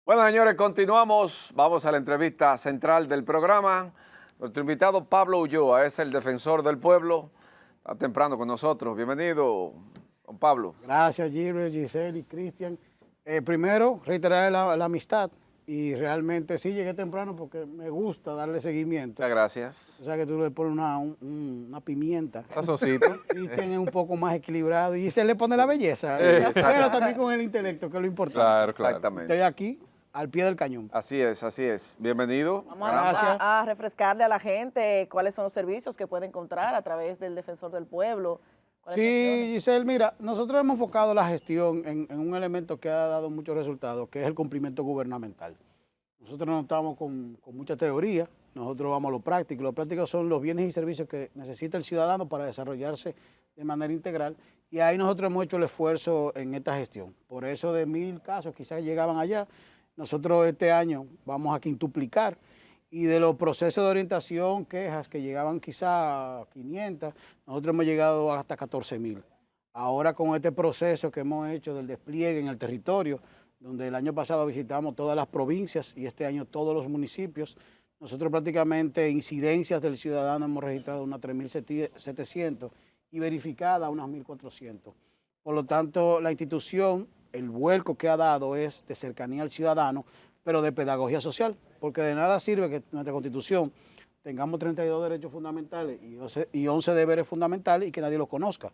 Bueno, señores, continuamos. Vamos a la entrevista central del programa. Nuestro invitado Pablo Ulloa es el defensor del pueblo. Está temprano con nosotros. Bienvenido, don Pablo. Gracias, Gilbert, Giselle y Cristian. Primero, reiterar la amistad y realmente sí llegué temprano porque me gusta darle seguimiento. Muchas gracias. O sea que tú le pones una pimienta. Sazoncito. Cristian es un poco más equilibrado y se le pone la belleza, Sí, pero también con el intelecto, que es lo importante. Claro, exactamente. Estoy aquí, al pie del cañón. Así es, así es. Bienvenido. Vamos Gracias. a refrescarle a la gente cuáles son los servicios que puede encontrar a través del Defensor del Pueblo. ¿Cuáles Sí, gestiones? Giselle, mira, nosotros hemos enfocado la gestión en un elemento que ha dado muchos resultados, que es el cumplimiento gubernamental. Nosotros no estamos con mucha teoría, nosotros vamos a lo práctico. Lo práctico son los bienes y servicios que necesita el ciudadano para desarrollarse de manera integral y ahí nosotros hemos hecho el esfuerzo en esta gestión. Por eso de 1000 casos quizás llegaban allá, nosotros este año vamos a quintuplicar y de los procesos de orientación, quejas que llegaban quizás a 500, nosotros hemos llegado hasta 14.000. Ahora con este proceso que hemos hecho del despliegue en el territorio, donde el año pasado visitamos todas las provincias y este año todos los municipios, nosotros prácticamente incidencias del ciudadano hemos registrado unas 3.700 y verificadas unas 1.400. Por lo tanto, la institución, el vuelco que ha dado es de cercanía al ciudadano, pero de pedagogía social, porque de nada sirve que nuestra Constitución tengamos 32 derechos fundamentales y 11 deberes fundamentales y que nadie los conozca.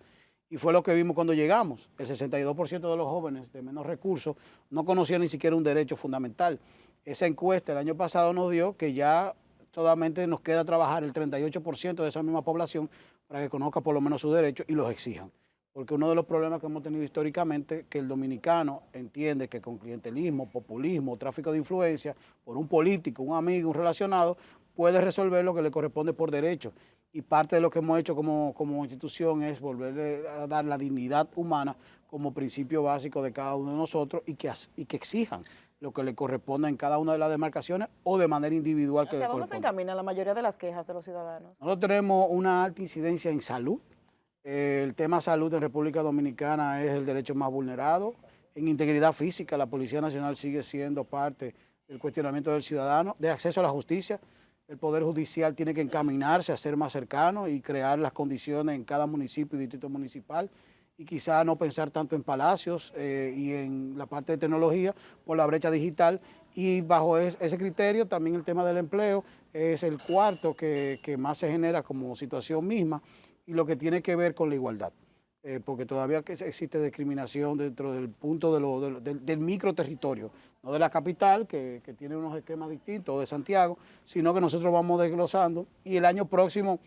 Y fue lo que vimos cuando llegamos. El 62% de los jóvenes de menos recursos no conocían ni siquiera un derecho fundamental. Esa encuesta el año pasado nos dio que ya solamente nos queda trabajar el 38% de esa misma población para que conozca por lo menos sus derechos y los exijan. Porque uno de los problemas que hemos tenido históricamente, que el dominicano entiende que con clientelismo, populismo, tráfico de influencia, por un político, un amigo, un relacionado, puede resolver lo que le corresponde por derecho. Y parte de lo que hemos hecho como institución es volverle a dar la dignidad humana como principio básico de cada uno de nosotros y que exijan lo que le corresponda en cada una de las demarcaciones o de manera individual que le ¿Hacia dónde se corresponda. encamina la mayoría de las quejas de los ciudadanos? Nosotros tenemos una alta incidencia en salud. El tema salud en República Dominicana es el derecho más vulnerado. En integridad física, la Policía Nacional sigue siendo parte del cuestionamiento del ciudadano, de acceso a la justicia. El Poder Judicial tiene que encaminarse a ser más cercano y crear las condiciones en cada municipio y distrito municipal y quizá no pensar tanto en palacios y en la parte de tecnología por la brecha digital. Y bajo ese criterio también el tema del empleo es el cuarto que más se genera como situación misma y lo que tiene que ver con la igualdad. Porque todavía existe discriminación dentro del punto del microterritorio, no de la capital, que tiene unos esquemas distintos, o de Santiago, sino que nosotros vamos desglosando y el año próximo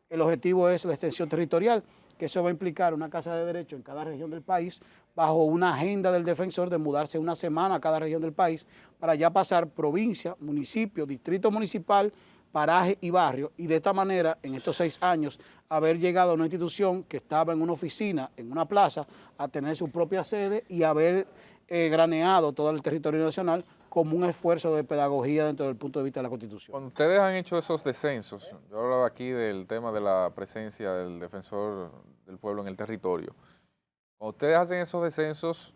el objetivo es la extensión territorial, que eso va a implicar una casa de derecho en cada región del país, bajo una agenda del defensor de mudarse una semana a cada región del país, para ya pasar provincia, municipio, distrito municipal, paraje y barrio, y de esta manera, en estos 6 años, haber llegado a una institución que estaba en una oficina, en una plaza, a tener su propia sede y haber graneado todo el territorio nacional como un esfuerzo de pedagogía dentro del punto de vista de la Constitución. Cuando ustedes han hecho esos descensos, yo hablaba aquí del tema de la presencia del defensor del pueblo en el territorio. Cuando ustedes hacen esos descensos,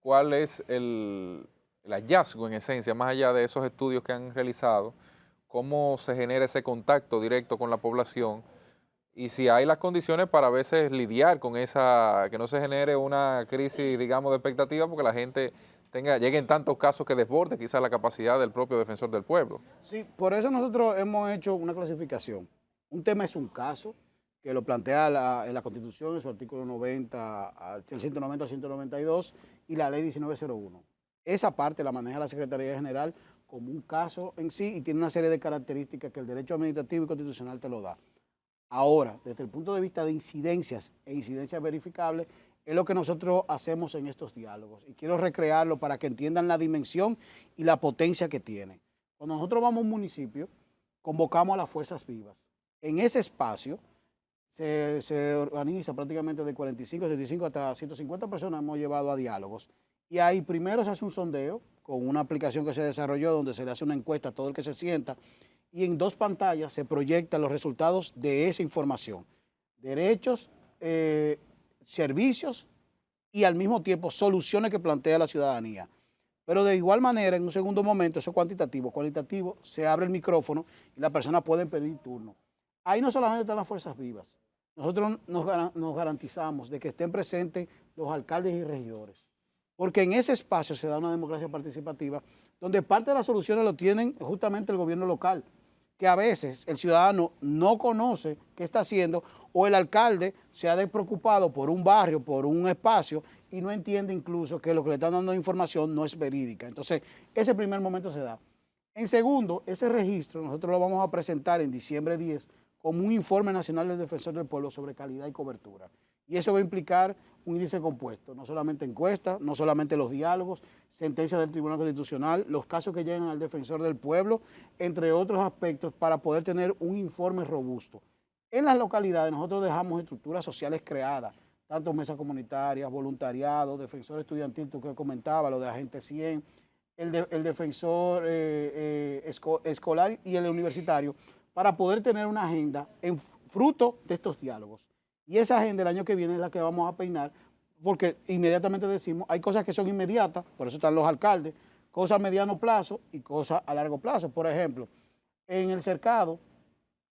¿cuál es el hallazgo en esencia, más allá de esos estudios que han realizado? ¿Cómo se genera ese contacto directo con la población? Y si hay las condiciones para a veces lidiar con esa, que no se genere una crisis, digamos, de expectativa, porque la gente lleguen tantos casos que desborde quizás la capacidad del propio defensor del pueblo. Sí, por eso nosotros hemos hecho una clasificación. Un tema es un caso, que lo plantea en la Constitución, en su artículo 90, el 190 al 192, y la ley 1901. Esa parte la maneja la Secretaría General como un caso en sí y tiene una serie de características que el derecho administrativo y constitucional te lo da. Ahora, desde el punto de vista de incidencias e incidencias verificables, es lo que nosotros hacemos en estos diálogos. Y quiero recrearlo para que entiendan la dimensión y la potencia que tiene. Cuando nosotros vamos a un municipio, convocamos a las fuerzas vivas. En ese espacio se organiza prácticamente de 45, 75 hasta 150 personas hemos llevado a diálogos. Y ahí primero se hace un sondeo con una aplicación que se desarrolló donde se le hace una encuesta a todo el que se sienta y en 2 pantallas se proyectan los resultados de esa información. Derechos, servicios y al mismo tiempo soluciones que plantea la ciudadanía. Pero de igual manera, en un segundo momento, eso es cuantitativo. Cualitativo, se abre el micrófono y la persona puede pedir turno. Ahí no solamente están las fuerzas vivas. Nosotros nos garantizamos de que estén presentes los alcaldes y regidores. Porque en ese espacio se da una democracia participativa donde parte de las soluciones lo tienen justamente el gobierno local, que a veces el ciudadano no conoce qué está haciendo o el alcalde se ha despreocupado por un barrio, por un espacio y no entiende incluso que lo que le están dando de información no es verídica. Entonces, ese primer momento se da. En segundo, ese registro nosotros lo vamos a presentar en diciembre 10 como un informe nacional del Defensor del Pueblo sobre calidad y cobertura. Y eso va a implicar un índice compuesto, no solamente encuestas, no solamente los diálogos, sentencias del Tribunal Constitucional, los casos que llegan al Defensor del Pueblo, entre otros aspectos, para poder tener un informe robusto. En las localidades nosotros dejamos estructuras sociales creadas, tanto mesas comunitarias, voluntariado, defensor estudiantil, tú que comentaba, lo de Agente 100, el defensor escolar y el universitario, para poder tener una agenda en fruto de estos diálogos. Y esa agenda el año que viene es la que vamos a peinar, porque inmediatamente decimos, hay cosas que son inmediatas, por eso están los alcaldes, cosas a mediano plazo y cosas a largo plazo. Por ejemplo, en el cercado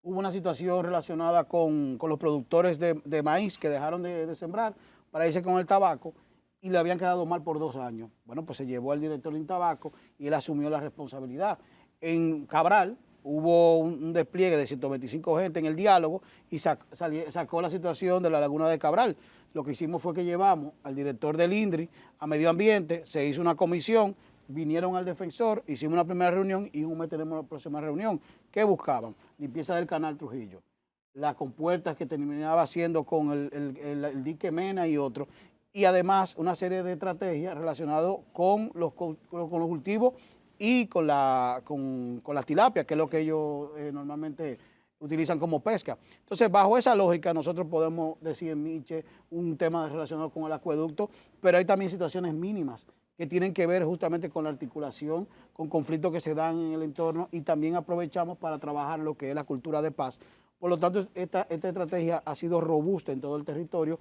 hubo una situación relacionada con los productores de maíz que dejaron de sembrar para irse con el tabaco y le habían quedado mal por 2 años. Bueno, pues se llevó al director de Intabaco y él asumió la responsabilidad. En Cabral hubo un despliegue de 125 gente en el diálogo y sacó la situación de la laguna de Cabral. Lo que hicimos fue que llevamos al director del INDRI a Medio Ambiente, se hizo una comisión, vinieron al defensor, hicimos una primera reunión y en un mes tenemos la próxima reunión. ¿Qué buscaban? Limpieza del canal Trujillo, las compuertas que terminaba haciendo con el dique Mena y otro, y además una serie de estrategias relacionadas con los cultivos y con la tilapia, que es lo que ellos normalmente utilizan como pesca. Entonces, bajo esa lógica, nosotros podemos decir en Miche un tema relacionado con el acueducto, pero hay también situaciones mínimas que tienen que ver justamente con la articulación, con conflictos que se dan en el entorno y también aprovechamos para trabajar lo que es la cultura de paz. Por lo tanto, esta estrategia ha sido robusta en todo el territorio,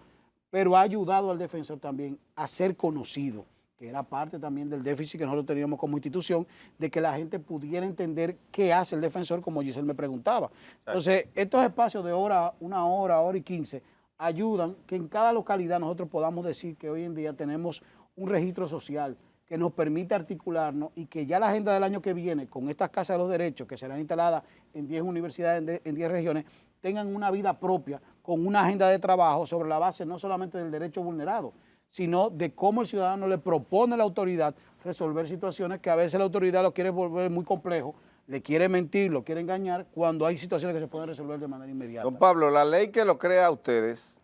pero ha ayudado al defensor también a ser conocido, que era parte también del déficit que nosotros teníamos como institución, de que la gente pudiera entender qué hace el defensor, como Giselle me preguntaba. Entonces, estos espacios de una hora y 15, ayudan que en cada localidad nosotros podamos decir que hoy en día tenemos un registro social que nos permite articularnos y que ya la agenda del año que viene, con estas casas de los derechos que serán instaladas en 10 universidades, en 10 regiones, tengan una vida propia, con una agenda de trabajo sobre la base no solamente del derecho vulnerado, sino de cómo el ciudadano le propone a la autoridad resolver situaciones que a veces la autoridad lo quiere volver muy complejo, le quiere mentir, lo quiere engañar, cuando hay situaciones que se pueden resolver de manera inmediata. Don Pablo, la ley que lo crea a ustedes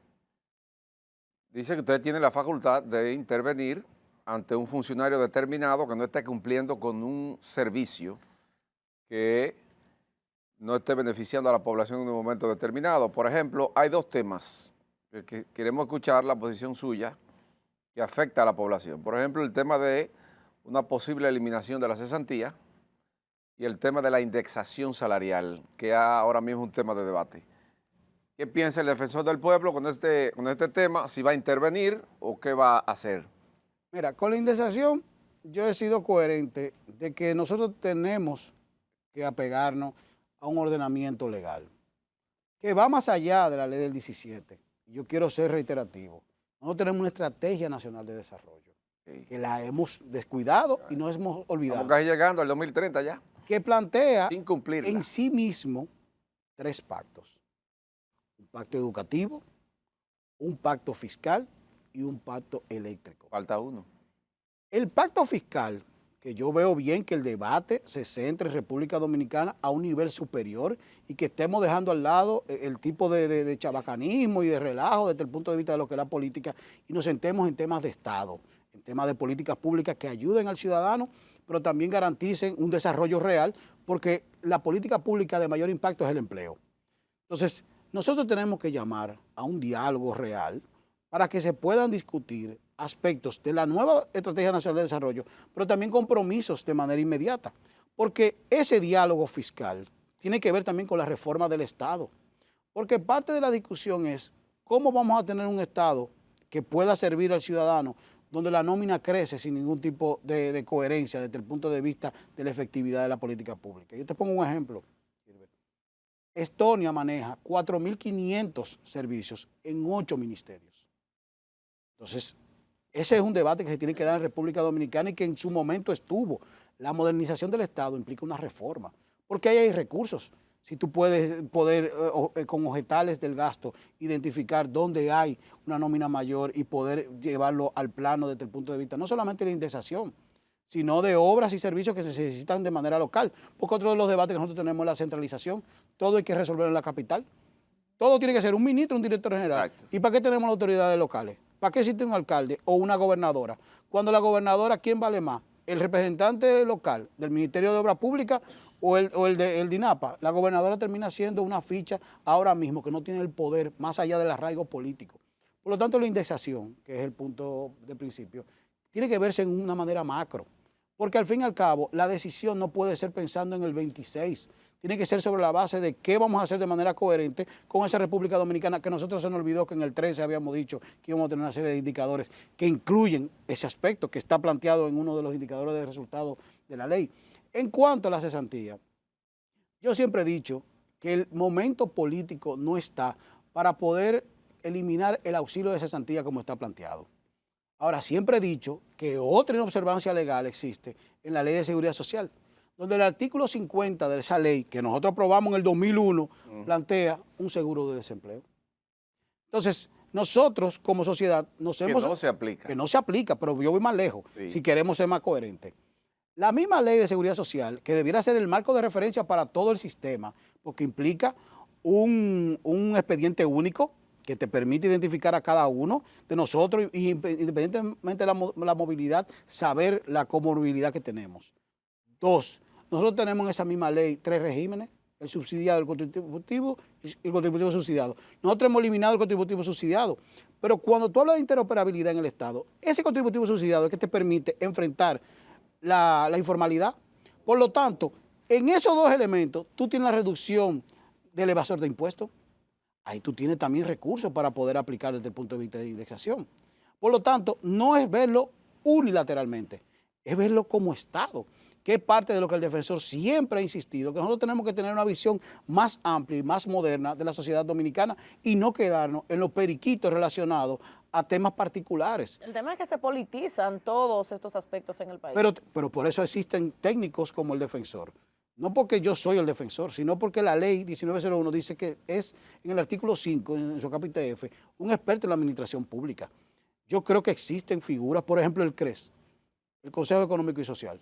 dice que ustedes tienen la facultad de intervenir ante un funcionario determinado que no esté cumpliendo con un servicio que no esté beneficiando a la población en un momento determinado. Por ejemplo, hay 2 temas que queremos escuchar la posición suya que afecta a la población. Por ejemplo, el tema de una posible eliminación de la cesantía y el tema de la indexación salarial, que ahora mismo es un tema de debate. ¿Qué piensa el defensor del pueblo con este tema? ¿Si va a intervenir o qué va a hacer? Mira, con la indexación yo he sido coherente de que nosotros tenemos que apegarnos a un ordenamiento legal que va más allá de la ley del 17. Yo quiero ser reiterativo. Nosotros tenemos una estrategia nacional de desarrollo que la hemos descuidado y nos hemos olvidado. Estamos casi llegando al 2030 ya. Que plantea sin cumplirla en sí mismo 3 pactos. Un pacto educativo, un pacto fiscal y un pacto eléctrico. Falta uno. El pacto fiscal, que yo veo bien que el debate se centre en República Dominicana a un nivel superior y que estemos dejando al lado el tipo de chabacanismo y de relajo desde el punto de vista de lo que es la política y nos sentemos en temas de Estado, en temas de políticas públicas que ayuden al ciudadano, pero también garanticen un desarrollo real, porque la política pública de mayor impacto es el empleo. Entonces, nosotros tenemos que llamar a un diálogo real para que se puedan discutir aspectos de la nueva Estrategia Nacional de Desarrollo, pero también compromisos de manera inmediata, porque ese diálogo fiscal tiene que ver también con la reforma del Estado, porque parte de la discusión es cómo vamos a tener un Estado que pueda servir al ciudadano donde la nómina crece sin ningún tipo de coherencia desde el punto de vista de la efectividad de la política pública. Yo te pongo un ejemplo. Estonia maneja 4.500 servicios en 8 ministerios. Entonces, ese es un debate que se tiene que dar en República Dominicana y que en su momento estuvo. La modernización del Estado implica una reforma, porque ahí hay recursos. Si tú puedes con objetales del gasto, identificar dónde hay una nómina mayor y poder llevarlo al plano desde el punto de vista no solamente de la indexación, sino de obras y servicios que se necesitan de manera local. Porque otro de los debates que nosotros tenemos es la centralización. Todo hay que resolverlo en la capital. Todo tiene que ser un ministro, un director general. Exacto. ¿Y para qué tenemos las autoridades locales? ¿Para qué existe un alcalde o una gobernadora? Cuando la gobernadora, ¿quién vale más? ¿El representante local del Ministerio de Obras Públicas o el DINAPA? La gobernadora termina siendo una ficha ahora mismo que no tiene el poder más allá del arraigo político. Por lo tanto, la indexación, que es el punto de principio, tiene que verse en una manera macro. Porque al fin y al cabo, la decisión no puede ser pensando en el 26. Tiene que ser sobre la base de qué vamos a hacer de manera coherente con esa República Dominicana, que nosotros se nos olvidó que en el 13 habíamos dicho que íbamos a tener una serie de indicadores que incluyen ese aspecto que está planteado en uno de los indicadores de resultados de la ley. En cuanto a la cesantía, yo siempre he dicho que el momento político no está para poder eliminar el auxilio de cesantía como está planteado. Ahora, siempre he dicho que otra inobservancia legal existe en la Ley de Seguridad Social, donde el artículo 50 de esa ley, que nosotros aprobamos en el 2001, plantea un seguro de desempleo. Entonces, nosotros como sociedad nos hemos... Que no se aplica. Que no se aplica, pero yo voy más lejos, Sí. si queremos ser más coherentes. La misma Ley de Seguridad Social, que debiera ser el marco de referencia para todo el sistema, porque implica un expediente único, que te permite identificar a cada uno de nosotros y independientemente de la movilidad, saber la comorbilidad que tenemos. 2, nosotros tenemos en esa misma ley 3 regímenes, el subsidiado, el contributivo y el contributivo subsidiado. Nosotros hemos eliminado el contributivo subsidiado, pero cuando tú hablas de interoperabilidad en el Estado, ese contributivo subsidiado es que te permite enfrentar la informalidad. Por lo tanto, en esos 2 elementos, tú tienes la reducción del evasor de impuestos. Ahí tú tienes también recursos para poder aplicar desde el punto de vista de indexación. Por lo tanto, no es verlo unilateralmente, es verlo como Estado, que es parte de lo que el defensor siempre ha insistido, que nosotros tenemos que tener una visión más amplia y más moderna de la sociedad dominicana y no quedarnos en los periquitos relacionados a temas particulares. El tema es que se politizan todos estos aspectos en el país. Pero por eso existen técnicos como el defensor. No porque yo soy el defensor, sino porque la ley 1901 dice que es, en el artículo 5, en su capítulo F, un experto en la administración pública. Yo creo que existen figuras, por ejemplo, el CRES, el Consejo Económico y Social.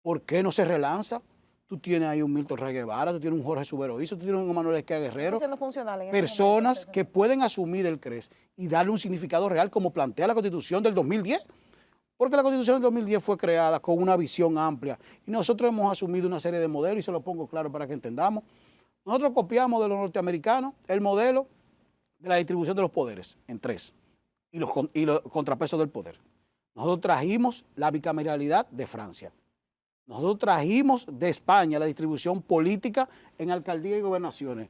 ¿Por qué no se relanza? Tú tienes ahí un Milton Rey Guevara, tú tienes un Jorge Suberoizo, tú tienes un Manuel Esquia Guerrero. Está siendo funcional en este Personas momento, que pueden asumir el CRES y darle un significado real como plantea la Constitución del 2010. Porque la Constitución del 2010 fue creada con una visión amplia y nosotros hemos asumido una serie de modelos y se lo pongo claro para que entendamos. Nosotros copiamos de los norteamericanos el modelo de la distribución de los poderes en 3 y los contrapesos del poder. Nosotros trajimos la bicameralidad de Francia. Nosotros trajimos de España la distribución política en alcaldía y gobernaciones.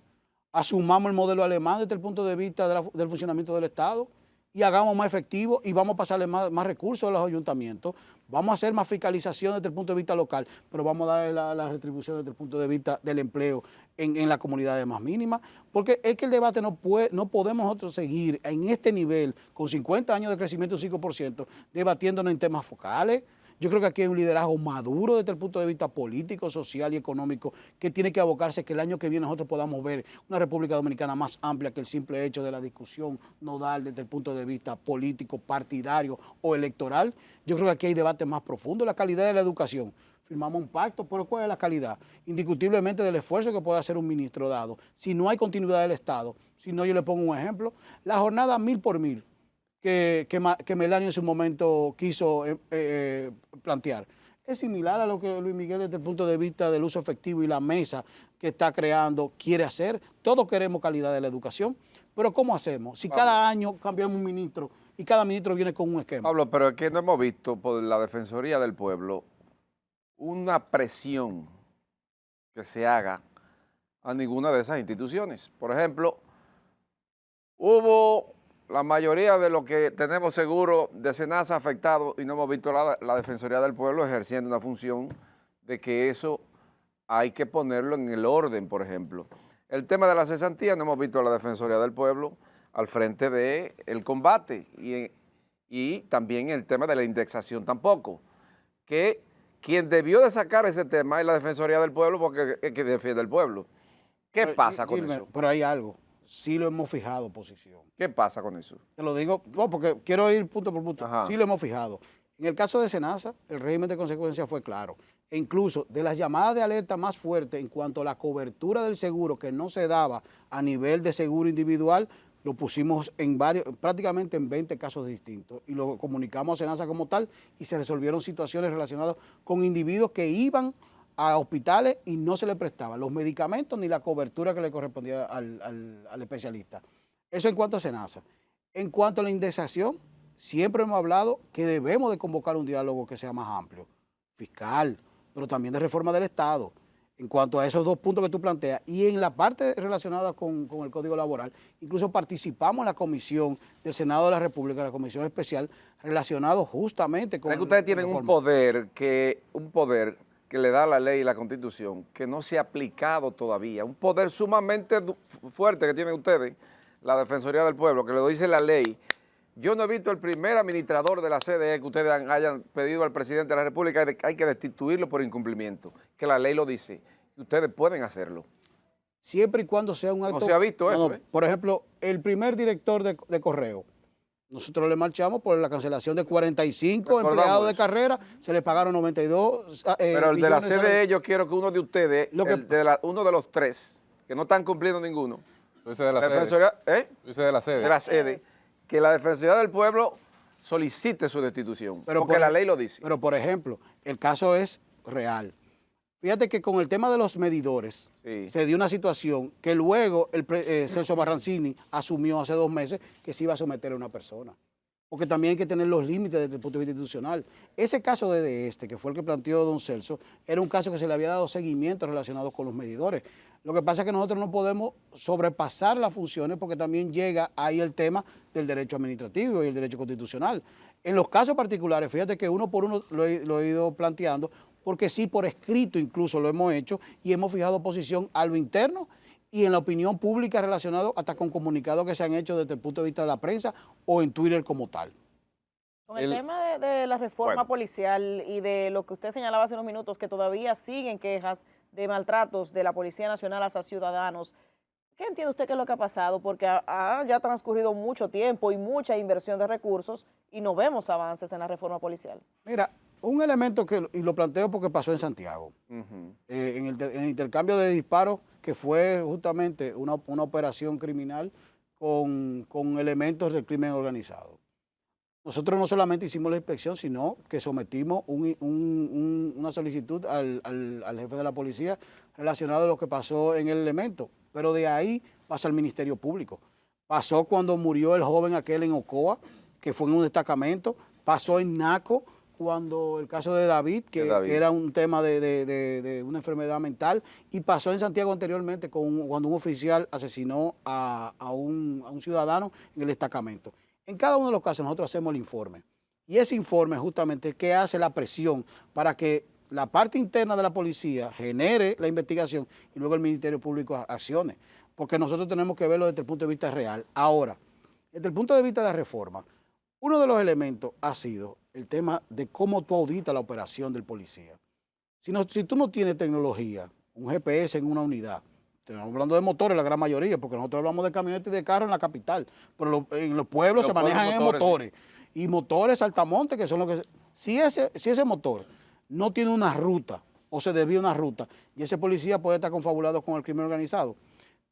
Asumamos el modelo alemán desde el punto de vista del funcionamiento del Estado y hagamos más efectivo y vamos a pasarle más recursos a los ayuntamientos. Vamos a hacer más fiscalización desde el punto de vista local, pero vamos a darle la retribución desde el punto de vista del empleo en las comunidades más mínimas, porque es que el debate no podemos nosotros seguir en este nivel, con 50 años de crecimiento del 5%, debatiéndonos en temas focales. Yo creo que aquí hay un liderazgo maduro desde el punto de vista político, social y económico que tiene que abocarse que el año que viene nosotros podamos ver una República Dominicana más amplia que el simple hecho de la discusión nodal desde el punto de vista político, partidario o electoral. Yo creo que aquí hay debates más profundos. La calidad de la educación. Firmamos un pacto, pero ¿cuál es la calidad? Indiscutiblemente del esfuerzo que puede hacer un ministro dado. Si no hay continuidad del Estado, si no, yo le pongo un ejemplo, la jornada 1000 por 1000. Que Melanio en su momento quiso plantear. Es similar a lo que Luis Miguel desde el punto de vista del uso efectivo y la mesa que está creando quiere hacer. Todos queremos calidad de la educación, pero ¿cómo hacemos? Si cada año cambiamos un ministro y cada ministro viene con un esquema. Pablo, pero es que no hemos visto por la Defensoría del Pueblo una presión que se haga a ninguna de esas instituciones. Por ejemplo, hubo la mayoría de los que tenemos seguro de SENASA afectados y no hemos visto la Defensoría del Pueblo ejerciendo una función de que eso hay que ponerlo en el orden, por ejemplo. El tema de la cesantía no hemos visto a la Defensoría del Pueblo al frente del combate y también el tema de la indexación tampoco, que quien debió de sacar ese tema es la Defensoría del Pueblo porque es que defiende al pueblo. ¿Qué pasa con eso? Pero hay algo, sí lo hemos fijado, posición. ¿Qué pasa con eso? Te lo digo, no, porque quiero ir punto por punto. Ajá. Sí lo hemos fijado. En el caso de SENASA, el régimen de consecuencia fue claro. E incluso de las llamadas de alerta más fuertes en cuanto a la cobertura del seguro que no se daba a nivel de seguro individual, lo pusimos en prácticamente en 20 casos distintos y lo comunicamos a SENASA como tal y se resolvieron situaciones relacionadas con individuos que iban a hospitales y no se les prestaban los medicamentos ni la cobertura que le correspondía al especialista. Eso en cuanto a SENASA. En cuanto a la indexación, siempre hemos hablado que debemos de convocar un diálogo que sea más amplio, fiscal, pero también de reforma del Estado, en cuanto a esos dos puntos que tú planteas. Y en la parte relacionada con el Código Laboral, incluso participamos en la comisión del Senado de la República, la comisión especial, relacionado justamente con... Es que ustedes tienen un poder que le da la ley y la Constitución, que no se ha aplicado todavía. Un poder sumamente fuerte que tienen ustedes, la Defensoría del Pueblo, que le dice la ley. Yo no he visto el primer administrador de la CDE que ustedes hayan pedido al presidente de la República que hay que destituirlo por incumplimiento, que la ley lo dice, y ustedes pueden hacerlo. Siempre y cuando sea un acto... No se ha visto eso, ¿eh? Por ejemplo, el primer director de correo, nosotros le marchamos por la cancelación de 45 empleados de carrera, se le pagaron 92 Pero el de la CDE yo quiero que uno de ustedes, uno de los tres, que no están cumpliendo ninguno, Tú dices de la Defensoría, sede. Tú dices de la sede. de la sede, que la Defensoría del Pueblo solicite su destitución, porque la ley lo dice. Pero, por ejemplo, el caso es real. Fíjate que con el tema de los medidores, se dio una situación que luego Celso Barrancini asumió hace 2 meses que se iba a someter a una persona. Porque también hay que tener los límites desde el punto de vista institucional. Ese caso que fue el que planteó don Celso, era un caso que se le había dado seguimiento relacionado con los medidores. Lo que pasa es que nosotros no podemos sobrepasar las funciones porque también llega ahí el tema del derecho administrativo y el derecho constitucional. En los casos particulares, fíjate que uno por uno lo he ido planteando, porque sí, por escrito incluso lo hemos hecho y hemos fijado posición a lo interno y en la opinión pública relacionado hasta con comunicados que se han hecho desde el punto de vista de la prensa o en Twitter como tal. Con el tema de la reforma policial y de lo que usted señalaba hace unos minutos, que todavía siguen quejas de maltratos de la Policía Nacional hacia ciudadanos, ¿qué entiende usted que es lo que ha pasado? Porque ya transcurrido mucho tiempo y mucha inversión de recursos y no vemos avances en la reforma policial. Mira, un elemento y lo planteo porque pasó en Santiago, en el intercambio de disparos, que fue justamente una operación criminal con elementos del crimen organizado. Nosotros no solamente hicimos la inspección, sino que sometimos una solicitud al jefe de la policía relacionado a lo que pasó en el elemento, pero de ahí pasa al Ministerio Público. Pasó cuando murió el joven aquel en Ocoa, que fue en un destacamento, pasó en Naco, cuando el caso de David, que era un tema de una enfermedad mental, y pasó en Santiago anteriormente cuando un oficial asesinó a un ciudadano en el destacamento. En cada uno de los casos nosotros hacemos el informe, y ese informe justamente es que hace la presión para que la parte interna de la policía genere la investigación y luego el Ministerio Público accione, porque nosotros tenemos que verlo desde el punto de vista real. Ahora, desde el punto de vista de la reforma, uno de los elementos ha sido el tema de cómo tú auditas la operación del policía. Si tú no tienes tecnología, un GPS en una unidad, estamos hablando de motores la gran mayoría, porque nosotros hablamos de camionetas y de carros en la capital, pero en los pueblos se manejan en motores. Sí. Y motores saltamontes, que son los que... Si ese motor no tiene una ruta o se desvía una ruta, y ese policía puede estar confabulado con el crimen organizado.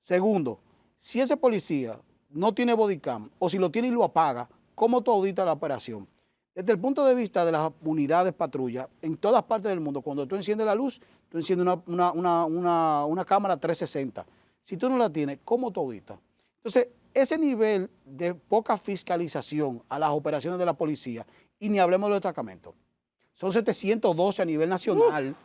Segundo, si ese policía no tiene bodycam o si lo tiene y lo apaga, ¿cómo tú auditas la operación? Desde el punto de vista de las unidades patrulla, en todas partes del mundo, cuando tú enciendes la luz, tú enciendes una cámara 360. Si tú no la tienes, ¿cómo tú auditas? Entonces, ese nivel de poca fiscalización a las operaciones de la policía, y ni hablemos de los destacamentos, son 712 a nivel nacional,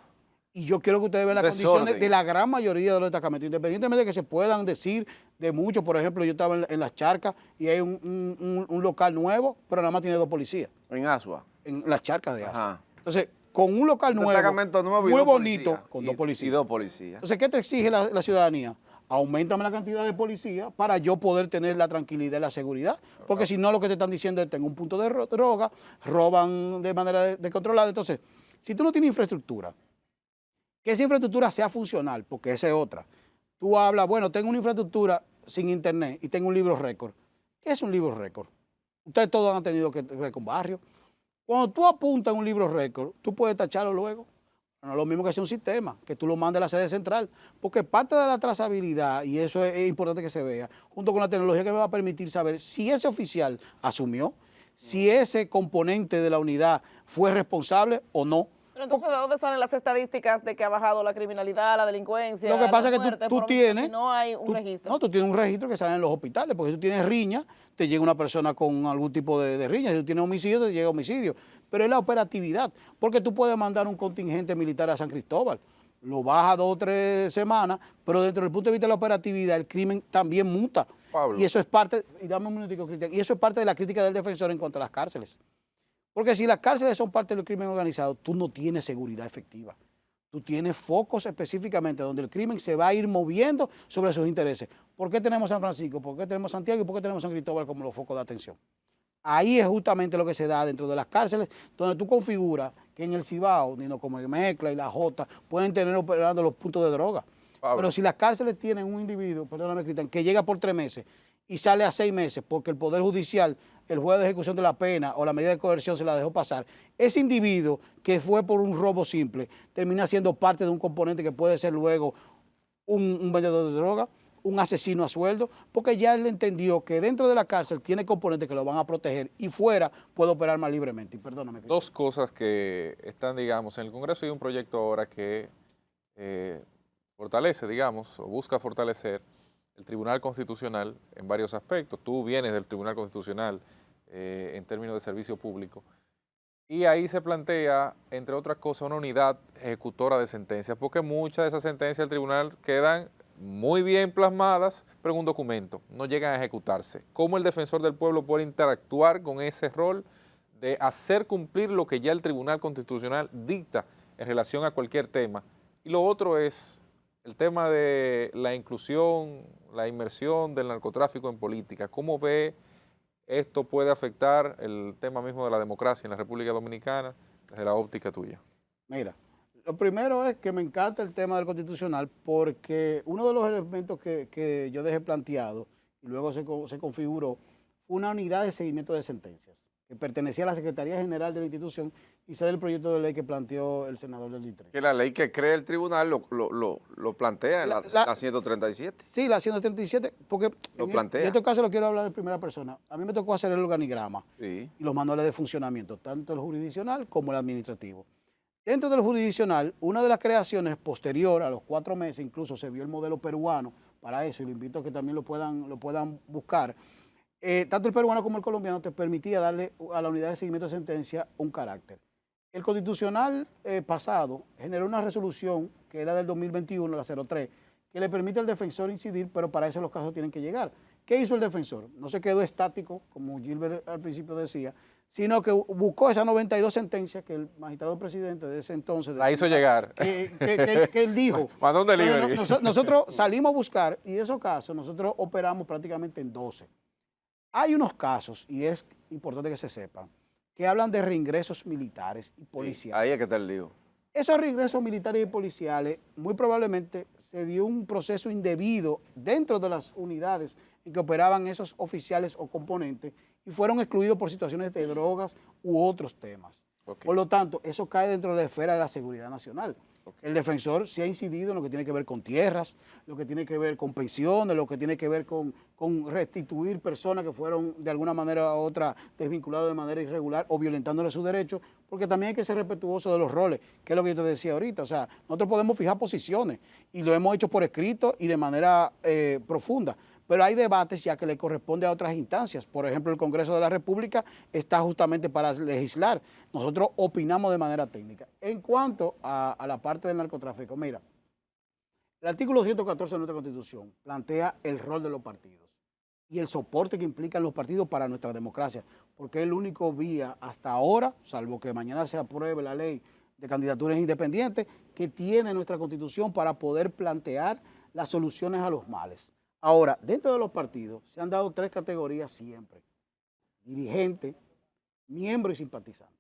Y yo quiero que ustedes vean las Desorden. condiciones de la gran mayoría de los destacamentos, independientemente de que se puedan decir de muchos. Por ejemplo, yo estaba en Las Charcas y hay un local nuevo, pero nada más tiene 2 policías. En Asua. En Las Charcas de Asua. Ajá. Entonces, con un local Un nuevo, destacamento nuevo y muy 2 bonito, policías. con Y- 2 policías. Y 2 policías. Entonces, ¿qué te exige la ciudadanía? Auméntame la cantidad de policías para yo poder tener la tranquilidad y la seguridad. Porque si no, lo que te están diciendo es que tengo un punto de droga, roban de manera descontrolada. Entonces, si tú no tienes infraestructura, que esa infraestructura sea funcional, porque esa es otra. Tú hablas, bueno, tengo una infraestructura sin internet y tengo un libro récord. ¿Qué es un libro récord? Ustedes todos han tenido que ver con barrios. Cuando tú apuntas un libro récord, tú puedes tacharlo luego. No es lo mismo que hacer un sistema, que tú lo mandes a la sede central, porque parte de la trazabilidad, y eso es importante que se vea, junto con la tecnología que me va a permitir saber si ese oficial asumió, si ese componente de la unidad fue responsable o no. Pero entonces, ¿de dónde salen las estadísticas de que ha bajado la criminalidad, la delincuencia? Lo que pasa es que muertes, tú por tienes... si no hay un registro. No, tú tienes un registro que sale en los hospitales, porque si tú tienes riña, te llega una persona con algún tipo de riña. Si tú tienes homicidio, te llega homicidio. Pero es la operatividad, porque tú puedes mandar un contingente militar a San Cristóbal, lo baja 2 o 3 semanas, pero dentro del punto de vista de la operatividad, el crimen también muta. Pablo. Y eso es parte, y dame un minutico, Cristian, y eso es parte de la crítica del defensor en cuanto a las cárceles. Porque si las cárceles son parte del crimen organizado, tú no tienes seguridad efectiva. Tú tienes focos específicamente donde el crimen se va a ir moviendo sobre sus intereses. ¿Por qué tenemos San Francisco? ¿Por qué tenemos Santiago? ¿Y por qué tenemos San Cristóbal como los focos de atención? Ahí es justamente lo que se da dentro de las cárceles, donde tú configuras que en el Cibao, Nino como Mezcla y la Jota, pueden tener operando los puntos de droga. Pablo. Pero si las cárceles tienen un individuo, perdóname, Cristian, que llega por 3 meses y sale a 6 meses porque el Poder Judicial, el juez de ejecución de la pena o la medida de coerción se la dejó pasar, ese individuo que fue por un robo simple termina siendo parte de un componente que puede ser luego un vendedor de droga, un asesino a sueldo, porque ya él entendió que dentro de la cárcel tiene componentes que lo van a proteger y fuera puede operar más libremente. Y perdóname. Cristian. 2 cosas que están, digamos, en el Congreso hay un proyecto ahora que fortalece, digamos, o busca fortalecer el Tribunal Constitucional en varios aspectos. Tú vienes del Tribunal Constitucional en términos de servicio público. Y ahí se plantea, entre otras cosas, una unidad ejecutora de sentencias, porque muchas de esas sentencias del tribunal quedan muy bien plasmadas, pero en un documento, no llegan a ejecutarse. ¿Cómo el defensor del pueblo puede interactuar con ese rol de hacer cumplir lo que ya el Tribunal Constitucional dicta en relación a cualquier tema? Y lo otro es el tema de la inclusión, la inmersión del narcotráfico en política. ¿Cómo ve esto puede afectar el tema mismo de la democracia en la República Dominicana desde la óptica tuya? Mira, lo primero es que me encanta el tema del constitucional porque uno de los elementos que yo dejé planteado y luego se configuró fue una unidad de seguimiento de sentencias que pertenecía a la Secretaría General de la institución y ese es el proyecto de ley que planteó el senador del distrito. Que la ley que crea el tribunal lo plantea en la 137. Sí, la 137, porque Lo en plantea. este caso lo quiero hablar de primera persona. A mí me tocó hacer el organigrama Sí. y los manuales de funcionamiento, tanto el jurisdiccional como el administrativo. Dentro del jurisdiccional, una de las creaciones posterior a los 4 meses, incluso se vio el modelo peruano para eso, y lo invito a que también lo puedan buscar. Tanto el peruano como el colombiano te permitía darle a la unidad de seguimiento de sentencia un carácter. El constitucional pasado generó una resolución que era del 2021, la 03, que le permite al defensor incidir, pero para eso los casos tienen que llegar. ¿Qué hizo el defensor? No se quedó estático, como Gilbert al principio decía, sino que buscó esas 92 sentencias que el magistrado presidente de ese entonces... La hizo llegar. Que él dijo. Mandó un delivery. Nosotros salimos a buscar y esos casos nosotros operamos prácticamente en 12. Hay unos casos, y es importante que se sepan, que hablan de reingresos militares y policiales. Ahí es que está el lío. Esos reingresos militares y policiales, muy probablemente se dio un proceso indebido dentro de las unidades en que operaban esos oficiales o componentes y fueron excluidos por situaciones de drogas u otros temas. Okay. Por lo tanto, eso cae dentro de la esfera de la seguridad nacional. El defensor sí ha incidido en lo que tiene que ver con tierras, lo que tiene que ver con pensiones, lo que tiene que ver con restituir personas que fueron de alguna manera u otra desvinculadas de manera irregular o violentándole sus derechos, porque también hay que ser respetuoso de los roles, que es lo que yo te decía ahorita. O sea, nosotros podemos fijar posiciones y lo hemos hecho por escrito y de manera profunda, pero hay debates ya que le corresponde a otras instancias. Por ejemplo, el Congreso de la República está justamente para legislar. Nosotros opinamos de manera técnica. En cuanto a la parte del narcotráfico, mira, el artículo 114 de nuestra Constitución plantea el rol de los partidos y el soporte que implican los partidos para nuestra democracia, porque es el único vía hasta ahora, salvo que mañana se apruebe la ley de candidaturas independientes, que tiene nuestra Constitución para poder plantear las soluciones a los males. Ahora, dentro de los partidos se han dado 3 categorías siempre: dirigente, miembro y simpatizante.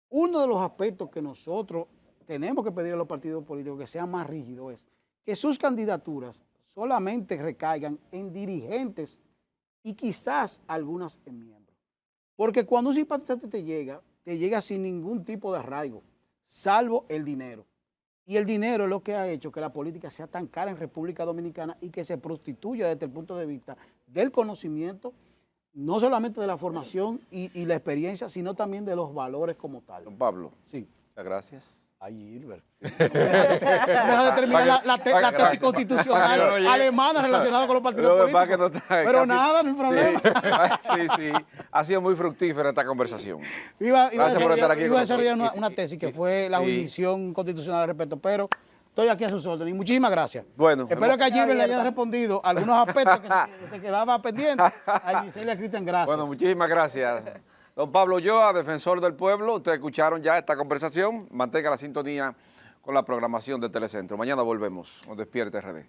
Uno de los aspectos que nosotros tenemos que pedir a los partidos políticos que sean más rígidos es que sus candidaturas solamente recaigan en dirigentes y quizás algunas en miembros. Porque cuando un simpatizante te llega sin ningún tipo de arraigo, salvo el dinero. Y el dinero es lo que ha hecho que la política sea tan cara en República Dominicana y que se prostituya desde el punto de vista del conocimiento, no solamente de la formación y la experiencia, sino también de los valores como tal. Don Pablo, Sí. muchas gracias. Ay, Gilbert. Deja de terminar la tesis constitucional alemana relacionada con los partidos políticos. Pero nada, no hay problema. Sí. Ha sido muy fructífera esta conversación. Gracias por estar aquí Iba con a desarrollar nosotros. una tesis que fue la Sí. jurisdicción constitucional al respecto, pero estoy aquí a sus órdenes y muchísimas gracias. Bueno, Espero que a Gilbert le haya respondido algunos aspectos que se quedaba pendientes. A Gisela y a Cristian, gracias. Bueno, muchísimas gracias. Don Pablo Ulloa, defensor del pueblo, ustedes escucharon ya esta conversación. Mantenga la sintonía con la programación de Telecentro. Mañana volvemos. Nos despierte RD.